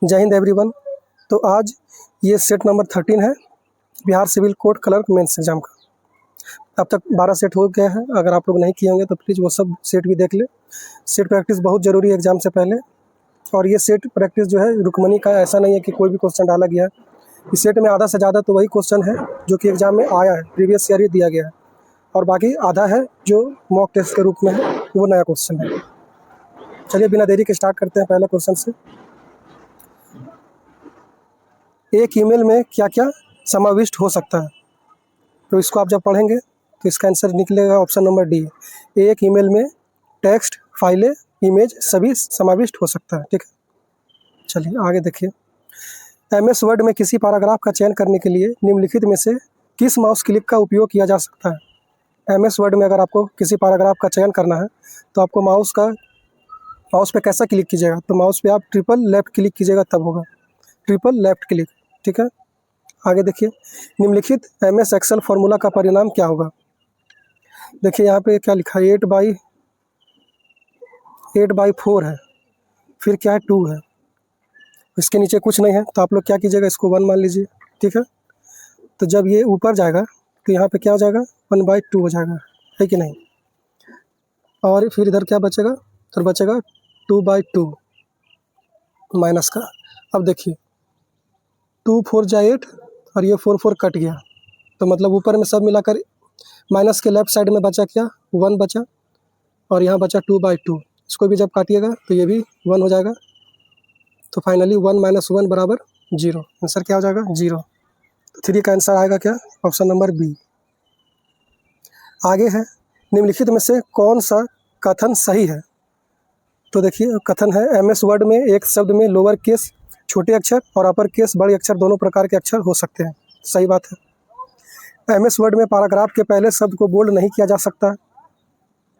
जय हिंद एवरीवन। तो आज ये सेट नंबर 13 है Bihar civil court clerk mains exam का। अब तक 12 सेट हो गया है। अगर आप लोग नहीं किए होंगे तो प्लीज़ वो सब सेट भी देख ले। सेट प्रैक्टिस बहुत ज़रूरी है एग्ज़ाम से पहले। और ये सेट प्रैक्टिस जो है रुकमनी का, ऐसा नहीं है कि कोई भी क्वेश्चन डाला गया है। इस सेट में आधा से ज़्यादा तो वही क्वेश्चन है जो कि एग्ज़ाम में आया है, प्रीवियस ईयर ही दिया गया है, और बाकी आधा है जो मॉक टेस्ट के रूप में है, वो नया क्वेश्चन है। चलिए बिना देरी के स्टार्ट करते हैं पहले क्वेश्चन से। एक ईमेल में क्या क्या समाविष्ट हो सकता है? तो इसको आप जब पढ़ेंगे तो इसका आंसर निकलेगा ऑप्शन नंबर डी। एक ईमेल में टेक्स्ट, फाइलें, इमेज सभी समाविष्ट हो सकता है। ठीक है, चलिए आगे देखिए। MS वर्ड में किसी पैराग्राफ का चयन करने के लिए निम्नलिखित में से किस माउस क्लिक का उपयोग किया जा सकता है? MS वर्ड में अगर आपको किसी पैराग्राफ का चयन करना है तो आपको माउस पे कैसा क्लिक कीजिएगा? तो माउस पे आप ट्रिपल लेफ्ट क्लिक कीजिएगा तब होगा, ट्रिपल लेफ्ट क्लिक। ठीक है, आगे देखिए। निम्नलिखित MS एक्सेल फॉर्मूला का परिणाम क्या होगा? देखिए यहाँ पे क्या लिखा है, 8/4 है, फिर क्या है 2 है, इसके नीचे कुछ नहीं है तो आप लोग क्या कीजिएगा, इसको 1 मान लीजिए। ठीक है, तो जब ये ऊपर जाएगा तो यहाँ पे क्या हो जाएगा, 1/2 हो जाएगा, है कि नहीं? और फिर इधर क्या बचेगा, तो बचेगा 2/2 माइनस का। अब देखिए 2 4 जा 8 और ये 4 4 कट गया, तो मतलब ऊपर में सब मिलाकर माइनस के लेफ्ट साइड में बचा क्या, 1 बचा, और यहाँ बचा 2/2। इसको भी जब काटिएगा तो ये भी 1 हो जाएगा। तो फाइनली 1 - 1 बराबर 0। आंसर क्या हो जाएगा, 0। तो 3 का आंसर आएगा क्या, ऑप्शन नंबर बी। आगे है, निम्नलिखित में से कौन सा कथन सही है? तो देखिए कथन है, MS वर्ड में एक शब्द में लोअर केस छोटे अक्षर और अपर केस बड़े अक्षर दोनों प्रकार के अक्षर हो सकते हैं। सही बात है। MS वर्ड में पैराग्राफ के पहले शब्द को बोल्ड नहीं किया जा सकता।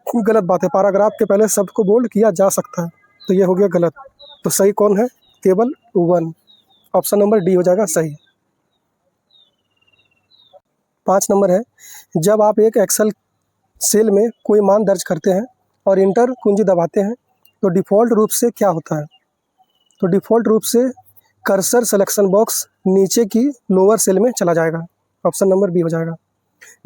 गलत बात है, पैराग्राफ के पहले शब्द को बोल्ड किया जा सकता है, तो ये हो गया गलत। तो सही कौन है, केवल 1, ऑप्शन नंबर डी हो जाएगा सही। 5 नंबर है, जब आप एक एक्सेल सेल में कोई मान दर्ज करते हैं और इंटर कुंजी दबाते हैं तो डिफ़ॉल्ट रूप से क्या होता है? तो डिफ़ॉल्ट रूप से कर्सर सिलेक्शन बॉक्स नीचे की लोअर सेल में चला जाएगा, ऑप्शन नंबर बी हो जाएगा।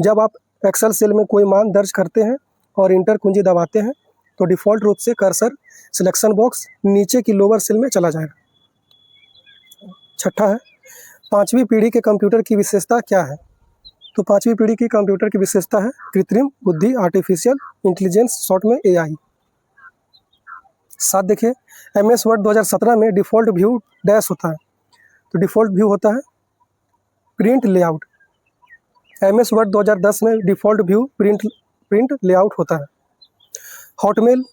जब आप एक्सेल सेल में कोई मान दर्ज करते हैं और इंटर कुंजी दबाते हैं तो डिफ़ॉल्ट रूप से कर्सर सिलेक्शन बॉक्स नीचे की लोअर सेल में चला जाएगा। छठा है, 5वीं पीढ़ी के कंप्यूटर की विशेषता क्या है? तो 5वीं पीढ़ी की कंप्यूटर की विशेषता है कृत्रिम बुद्धि, आर्टिफिशियल इंटेलिजेंस, शॉर्ट में AI। 7 देखिए, MS वर्ड 2017 में डिफ़ॉल्ट व्यू डैश होता है, तो डिफ़ॉल्ट व्यू होता है प्रिंट लेआउट। MS वर्ड 2010 में डिफ़ॉल्ट व्यू प्रिंट लेआउट होता है। हॉटमेल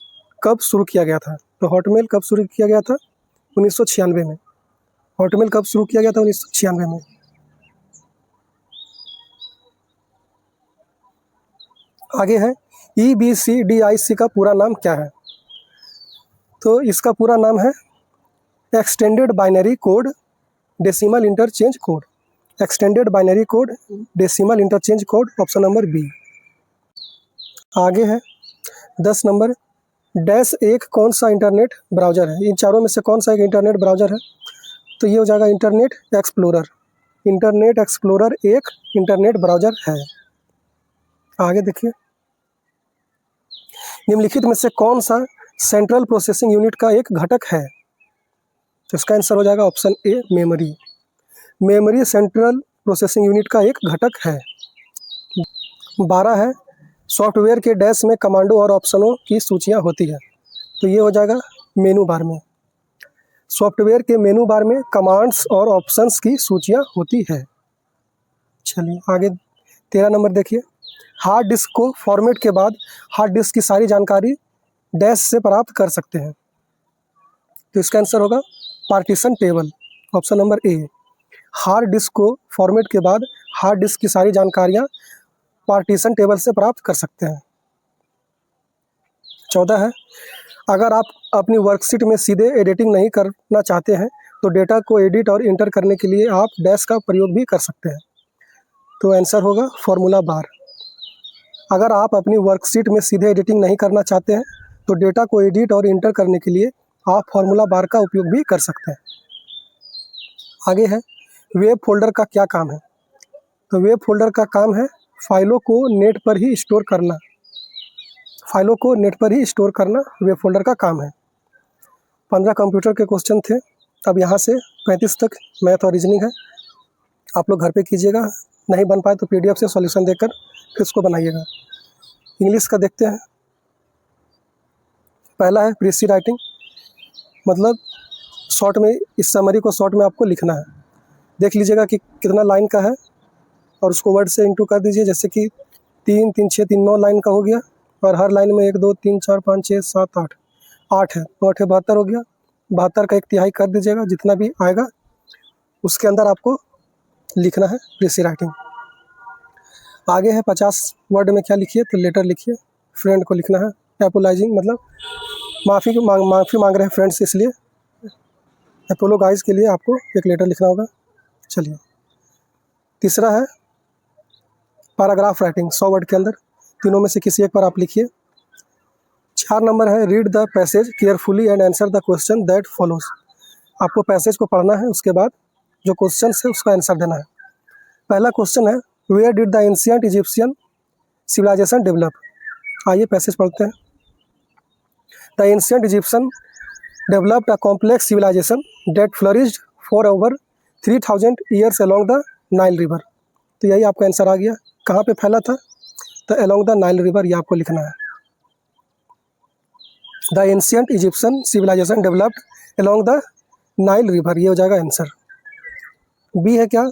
कब शुरू किया गया था? तो हॉटमेल कब शुरू किया गया था, 1996 में। हॉटमेल कब शुरू किया गया था, 1996 में। आगे है, EBCDIC का पूरा नाम क्या है? तो इसका पूरा नाम है extended binary code decimal interchange code. Extended binary code decimal interchange code, option number B. आगे है 10 नंबर, डैश एक कौन सा इंटरनेट ब्राउज़र है? इन चारों में से कौन सा एक इंटरनेट ब्राउज़र है? तो ये हो जाएगा इंटरनेट एक्सप्लोरर। इंटरनेट एक्सप्लोरर एक इंटरनेट ब्राउज़र है। आगे देखिए, निम्नलिखित में से कौन सा सेंट्रल प्रोसेसिंग यूनिट का एक घटक है? तो इसका आंसर हो जाएगा option A, memory. Memory central processing unit का एक घटक है। 12 है, सॉफ्टवेयर के डैश में कमांडो और ऑप्शनों की सूचियां होती है, तो ये हो जाएगा मेनू बार में। सॉफ्टवेयर के मेनू बार में कमांड्स और ऑप्शंस की सूचियां होती है। चलिए आगे 13 नंबर देखिए, हार्ड डिस्क को फॉर्मेट के बाद हार्ड डिस्क की सारी जानकारी डैश से प्राप्त कर सकते हैं, तो इसका आंसर होगा partition table, option number A. Hard disk को फॉर्मेट के बाद हार्ड डिस्क की सारी जानकारियाँ पार्टीशन टेबल से प्राप्त कर सकते हैं। 14 है, अगर आप अपनी वर्कशीट में सीधे एडिटिंग नहीं करना चाहते हैं तो डेटा को एडिट और इंटर करने के लिए आप डैश का प्रयोग भी कर सकते हैं, तो आंसर होगा फॉर्मूला बार। अगर आप अपनी वर्कशीट में सीधे एडिटिंग नहीं करना चाहते हैं तो डेटा को एडिट और इंटर करने के लिए आप फॉर्मूला बार का उपयोग भी कर सकते हैं। आगे है वेब फोल्डर का क्या काम है। तो वेब फोल्डर का काम है फाइलों को नेट पर ही स्टोर करना। फाइलों को नेट पर ही स्टोर करना वेब फोल्डर का काम है। 15 कंप्यूटर के क्वेश्चन थे। अब यहाँ से 35 तक मैथ और रीजनिंग है। आप लोग घर पे कीजिएगा, नहीं बन पाए तो PDF से सॉल्यूशन देकर फिर उसको बनाइएगा। इंग्लिश का देखते हैं। पहला है प्रीसी राइटिंग, मतलब शॉर्ट में इस समरी को शॉर्ट में आपको लिखना है। देख लीजिएगा कि कितना लाइन का है और उसको वर्ड से इंटू कर दीजिए। जैसे कि 3 3 6 3 9 लाइन का हो गया और हर लाइन में 1 2 3 4 5 6 7 8 8 है, तो 8 है 72 हो गया। 72 का 1/3 कर दीजिएगा, जितना भी आएगा उसके अंदर आपको लिखना है प्रीसी राइटिंग। आगे है 50 वर्ड में क्या लिखिए, तो लेटर लिखिए। फ्रेंड को लिखना है, एपोलाइजिंग मतलब माफ़ी मांग रहे हैं फ्रेंड से, इसलिए एपोलोगाइज के लिए आपको एक लेटर लिखना होगा। चलिए, तीसरा है पैराग्राफ राइटिंग, 100 वर्ड के अंदर तीनों में से किसी एक पर आप लिखिए। 4 नंबर है read the passage carefully and answer the question that follows. आपको पैसेज को पढ़ना है, उसके बाद जो क्वेश्चन है उसका आंसर देना है। पहला क्वेश्चन है where did the ancient Egyptian civilisation develop. आइए पैसेज पढ़ते हैं। The ancient Egyptian developed a complex civilisation that flourished for over 3000 years along the Nile river. तो यही आपका आंसर आ गया। कहाँ पे फैला था, तो अलोंग द नाइल रिवर, ये आपको लिखना है। The ancient Egyptian civilisation developed along the Nile river, ये हो जाएगा आंसर। बी है क्या,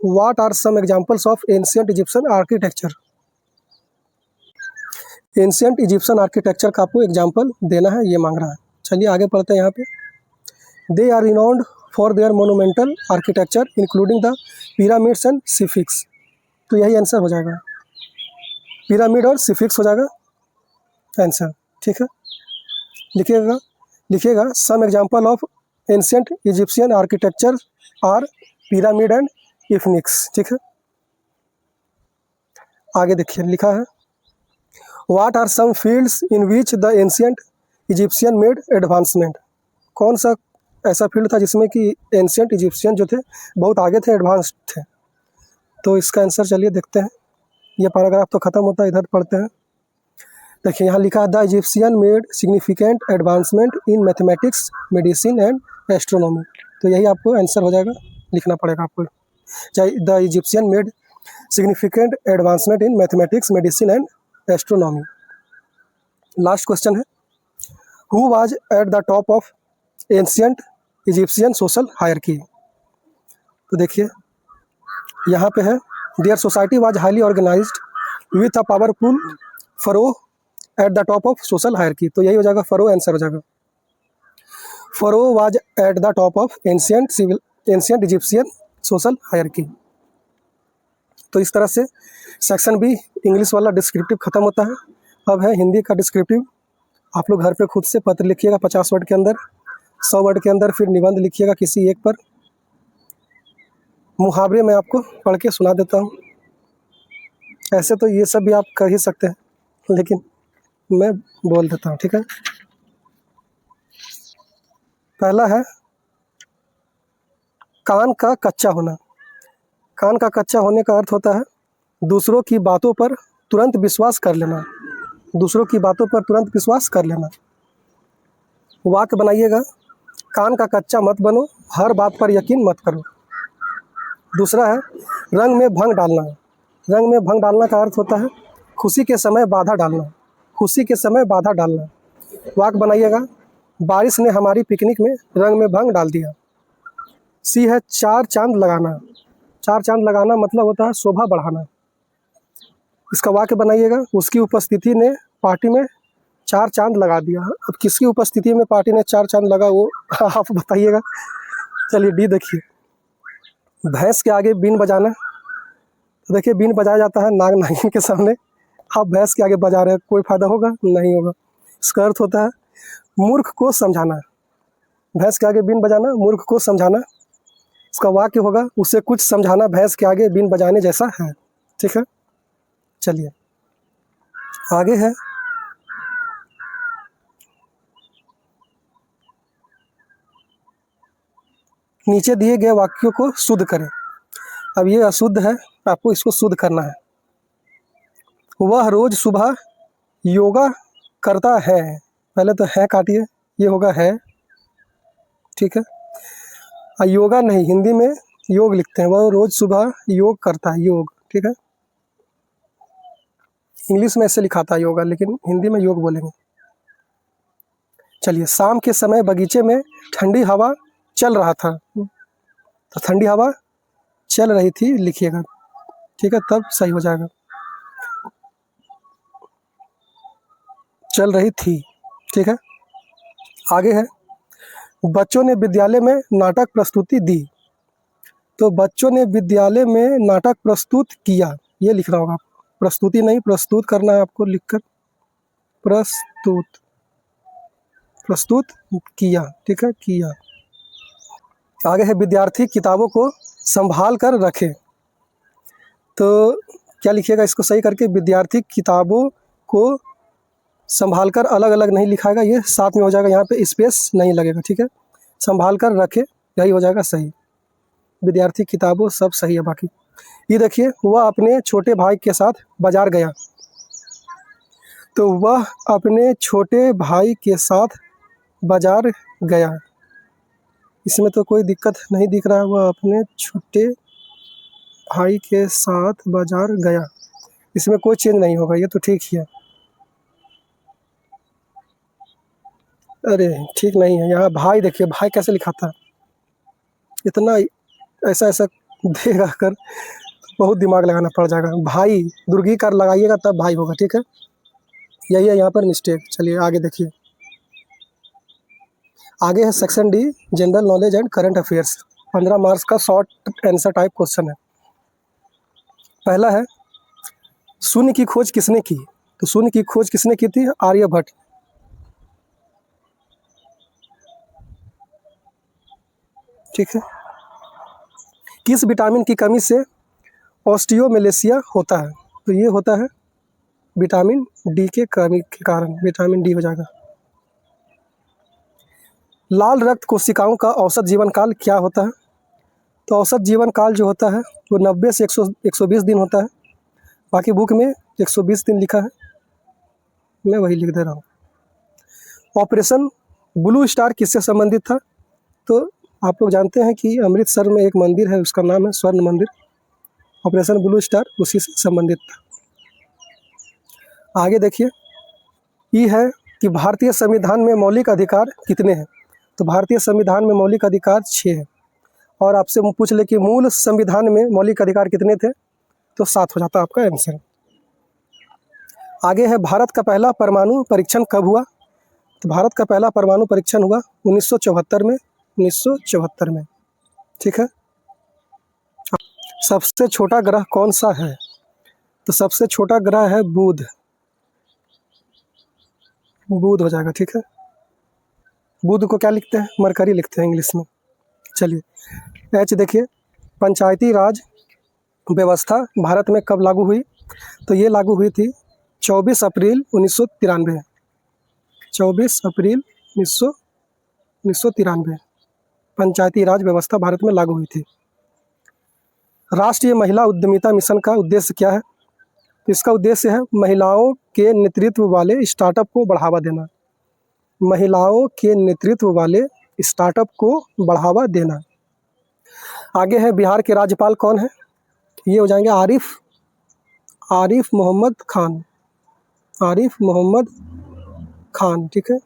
what are some examples of ancient Egyptian architecture. Ancient Egyptian architecture का आपको एग्जांपल देना है, ये मांग रहा है। चलिए आगे पढ़ते हैं। यहाँ पे they are renowned for their monumental architecture including the pyramids and sphinx. तो यही आंसर हो जाएगा, पिरामिड और सिफिक्स हो जाएगा आंसर। ठीक है, लिखिएगा some example of ancient Egyptian architecture are pyramid and sphinx. ठीक है, आगे देखिए लिखा है what are some fields in which the ancient Egyptian made advancement. कौन सा ऐसा फील्ड था जिसमें कि एंशिएंट इजिप्शियन जो थे बहुत आगे थे, एडवांस थे। तो इसका आंसर चलिए देखते हैं। ये पैराग्राफ तो ख़त्म होता है, इधर पढ़ते हैं। देखिए यहाँ लिखा है the Egyptian made significant advancement in mathematics medicine and astronomy. तो यही आपको आंसर हो जाएगा, लिखना पड़ेगा आपको। The Egyptian made significant advancement in mathematics medicine and astronomy. Last question है who was at the top of ancient Egyptian social hierarchy. तो देखिए यहाँ पे है their society was highly organised with a powerful pharaoh at the top of social hierarchy. तो यही हो जाएगा, फरो आंसर हो जाएगा। Furrow was at the top of ancient Egyptian social hierarchy. तो इस तरह से सेक्शन बी इंग्लिश वाला डिस्क्रिप्टिव खत्म होता है। अब है हिंदी का डिस्क्रिप्टिव। आप लोग घर पे खुद से पत्र लिखिएगा 50 वर्ड के अंदर, 100 वर्ड के अंदर, फिर निबंध लिखिएगा किसी एक पर। मुहावरे मैं आपको पढ़ के सुना देता हूँ। ऐसे तो ये सब भी आप कर ही सकते हैं, लेकिन मैं बोल देता हूँ। ठीक है, पहला है कान का कच्चा होना। कान का कच्चा होने का अर्थ होता है दूसरों की बातों पर तुरंत विश्वास कर लेना। दूसरों की बातों पर तुरंत विश्वास कर लेना। वाक्य बनाइएगा कान का कच्चा मत बनो, हर बात पर यकीन मत करो। दूसरा है रंग में भंग डालना। रंग में भंग डालना का अर्थ होता है खुशी के समय बाधा डालना। खुशी के समय बाधा डालना। वाक्य बनाइएगा बारिश ने हमारी पिकनिक में रंग में भंग डाल दिया। सी है चार चांद लगाना। चार चांद लगाना मतलब होता है शोभा बढ़ाना। इसका वाक्य बनाइएगा उसकी उपस्थिति ने पार्टी में 4 चांद लगा दिया। अब किसकी उपस्थिति में पार्टी ने 4 चांद लगा वो आप बताइएगा। चलिए डी देखिए भैंस के आगे बीन बजाना। तो देखिए बीन बजाया जाता है नाग नागिन के सामने। आप भैंस के आगे बजा रहे हैं, कोई फायदा होगा नहीं होगा। इसका अर्थ होता है मूर्ख को समझाना। भैंस के आगे बीन बजाना, मूर्ख को समझाना। इसका वाक्य होगा उसे कुछ समझाना भैंस के आगे बीन बजाने जैसा है। ठीक है, चलिए आगे है नीचे दिए गए वाक्यों को शुद्ध करें। अब ये अशुद्ध है, आपको इसको शुद्ध करना है। वह रोज सुबह योगा करता है, पहले तो है काटिए, ये होगा है, ठीक है। योगा नहीं, हिंदी में योग लिखते हैं, वह रोज सुबह योग करता है, योग, ठीक है। इंग्लिश में ऐसे लिखा था योगा, लेकिन हिंदी में योग बोलेंगे। चलिए, शाम के समय बगीचे में ठंडी हवा चल रहा था, तो ठंडी हवा चल रही थी लिखिएगा, ठीक है, तब सही हो जाएगा। चल रही थी, ठीक है। आगे है, बच्चों ने विद्यालय में नाटक प्रस्तुति दी, तो बच्चों ने विद्यालय में नाटक प्रस्तुत किया, ये लिखना होगा। प्रस्तुति नहीं, प्रस्तुत करना है आपको लिखकर, प्रस्तुत किया, ठीक है, किया। आगे है, विद्यार्थी किताबों को संभाल कर रखे, तो क्या लिखिएगा इसको सही करके, विद्यार्थी किताबों को संभाल कर, अलग अलग नहीं लिखाएगा, ये साथ में हो जाएगा, यहाँ पे स्पेस नहीं लगेगा, ठीक है। संभाल कर रखे, यही हो जाएगा सही। विद्यार्थी किताबों सब सही है बाकी। ये देखिए, वह अपने छोटे भाई के साथ बाजार गया, तो वह अपने छोटे भाई के साथ बाजार गया, इसमें तो कोई दिक्कत नहीं दिख रहा है। वह अपने छोटे भाई के साथ बाजार गया, इसमें कोई चेंज नहीं होगा, ये तो ठीक ही है। अरे ठीक नहीं है, यहाँ भाई देखिए, भाई कैसे लिखा था, इतना ऐसा ऐसा देगा कर, बहुत दिमाग लगाना पड़ जाएगा। भाई दुर्गी कर लगाइएगा तब भाई होगा, ठीक है, यही है यहाँ पर मिस्टेक। चलिए आगे देखिए, आगे है section D, general knowledge and current affairs, 15 marks का शॉर्ट आंसर टाइप क्वेश्चन है। पहला है, शून्य की खोज किसने की, तो शून्य की खोज किसने की थी, आर्यभट्ट, ठीक है। किस विटामिन की कमी से ऑस्टियोमेलेसिया होता है, तो ये होता है विटामिन डी के कमी के कारण, विटामिन डी हो जाएगा। लाल रक्त कोशिकाओं का औसत जीवन काल क्या होता है, तो औसत जीवन काल जो होता है वो 90 से 120 दिन होता है, बाकी बुक में 120 दिन लिखा है, मैं वही लिख दे रहा हूँ। ऑपरेशन ब्लू स्टार किससे संबंधित था, तो आप लोग जानते हैं कि अमृतसर में एक मंदिर है, उसका नाम है स्वर्ण मंदिर, ऑपरेशन ब्लू स्टार उसी से संबंधित था। आगे देखिए, ये है कि भारतीय संविधान में मौलिक अधिकार कितने हैं, तो भारतीय संविधान में मौलिक अधिकार 6 है, और आपसे पूछ ले कि मूल संविधान में मौलिक अधिकार कितने थे, तो 7 हो जाता आपका आंसर। आगे है, भारत का पहला परमाणु परीक्षण कब हुआ, तो भारत का पहला परमाणु परीक्षण हुआ 1974 में, 1974 में, ठीक है। सबसे छोटा ग्रह कौन सा है, तो सबसे छोटा ग्रह है बुध, बुध हो जाएगा, ठीक है। बुध को क्या लिखते हैं, मरकरी लिखते हैं इंग्लिश में। चलिए एच देखिए, पंचायती राज व्यवस्था भारत में कब लागू हुई, तो ये लागू हुई थी 24 अप्रैल 1993, 24 अप्रैल 1993 पंचायती राज व्यवस्था भारत में लागू हुई थी। राष्ट्रीय महिला उद्यमिता मिशन का उद्देश्य क्या है, तो इसका उद्देश्य है महिलाओं के नेतृत्व वाले स्टार्टअप को बढ़ावा देना, महिलाओं के नेतृत्व वाले स्टार्टअप को बढ़ावा देना। आगे है, बिहार के राज्यपाल कौन है, ये हो जाएंगे आरिफ मोहम्मद खान, आरिफ मोहम्मद खान, ठीक है।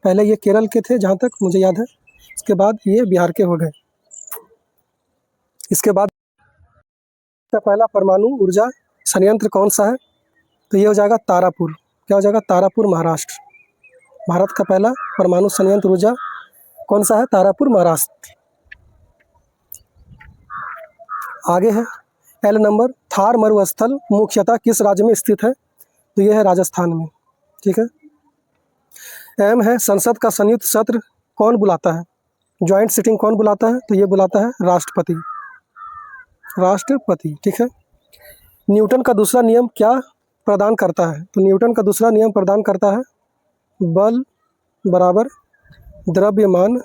पहले ये केरल के थे जहाँ तक मुझे याद है, इसके बाद ये बिहार के हो गए। इसके बाद पहला परमाणु ऊर्जा संयंत्र कौन सा है, तो ये हो जाएगा तारापुर, क्या हो जाएगा, तारापुर महाराष्ट्र। भारत का पहला परमाणु संयंत्र ऊर्जा कौन सा है, तारापुर महाराष्ट्र। आगे है एल नंबर, थार मरुस्थल मुख्यतः किस राज्य में स्थित है, तो ये है राजस्थान में, ठीक है। एम है, संसद का संयुक्त सत्र कौन बुलाता है, ज्वाइंट सिटिंग कौन बुलाता है, तो ये बुलाता है राष्ट्रपति, राष्ट्रपति, ठीक है। न्यूटन का दूसरा नियम क्या प्रदान करता है, तो न्यूटन का दूसरा नियम प्रदान करता है बल बराबर द्रव्यमान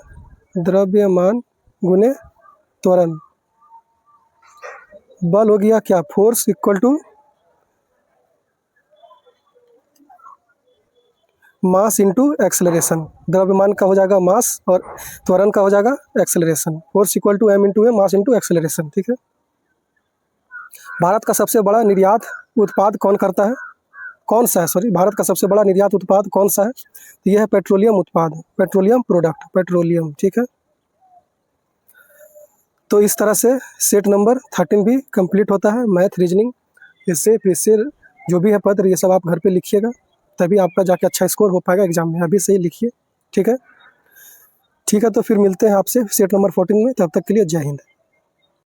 गुने त्वरण। बल हो गया क्या, force equal to mass into acceleration. द्रव्यमान का हो जाएगा मास और त्वरण का हो जाएगा acceleration. Force equal to M into A, mass into acceleration. ठीक है। भारत का सबसे बड़ा निर्यात उत्पाद कौन करता है, कौन सा है, सॉरी, भारत का सबसे बड़ा निर्यात उत्पाद कौन सा है? तो यह है पेट्रोलियम उत्पाद, पेट्रोलियम प्रोडक्ट, पेट्रोलियम। ठीक है। तो इस तरह से सेट नंबर 13 भी कंप्लीट होता है, मैथ रीजनिंग। इससे फिर से जो भी है पत्र, ये सब आप घर पे लिखिएगा, तभी आपका जाके अच्छा स्कोर हो पाएगा एग्जाम में। अभी से ही लिखिए। ठीक है। ठीक है, तो फिर मिलते हैं आपसे सेट नंबर 14 में। तब तक के लिए जय हिंद।